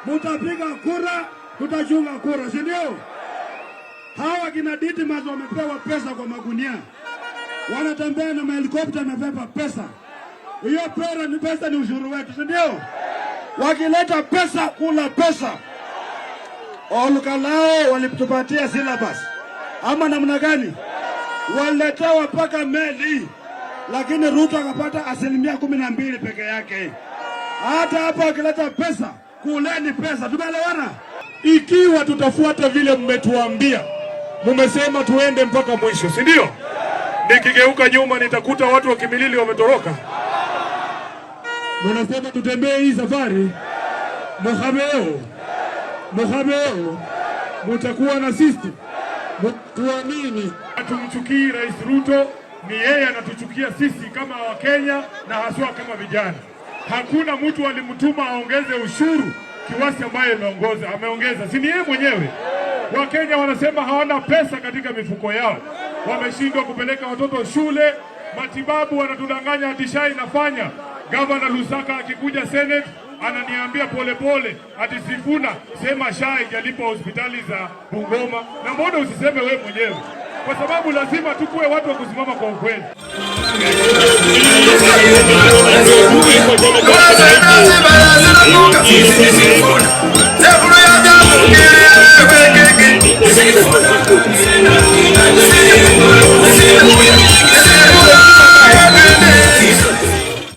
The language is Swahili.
mutapiga kura, tutachunga kura, si ndio? Hawa kina Didmus wamepewa pesa kwa magunia, wanatembea na helikopta wamebeba pesa. Hiyo pesa ni ushuru wetu, si ndio? Wakileta pesa, kula pesa. Olkalao walitupatia syllabus ama namna gani? Waletewa mpaka meli, lakini Ruto akapata 12% peke yake. Hata hapa wakileta pesa, kuleni pesa. Tumeelewana? Ikiwa tutafuata vile mmetuambia, mmesema tuende mpaka mwisho, si ndio? Nikigeuka nyuma nitakuta watu wa Kimilili wametoroka. Mnasema tutembee hii safari, Mohameo, mutakuwa na sisi. Tuamini, hatumchukii Rais Ruto, ni yeye anatuchukia sisi kama Wakenya na haswa kama vijana. Hakuna mtu alimtuma aongeze ushuru kiwasi ambaye ameongeza, si ni yeye mwenyewe. Wakenya wanasema hawana pesa katika mifuko yao, wameshindwa kupeleka watoto shule, matibabu wanatudanganya ati SHA inafanya. Governor Lusaka akikuja Senate ananiambia pole ati Sifuna sema SHA ijalipa hospitali za Bungoma. Na mbona usiseme wewe mwenyewe? Kwa sababu lazima tukue watu wa kusimama kwa ukweli.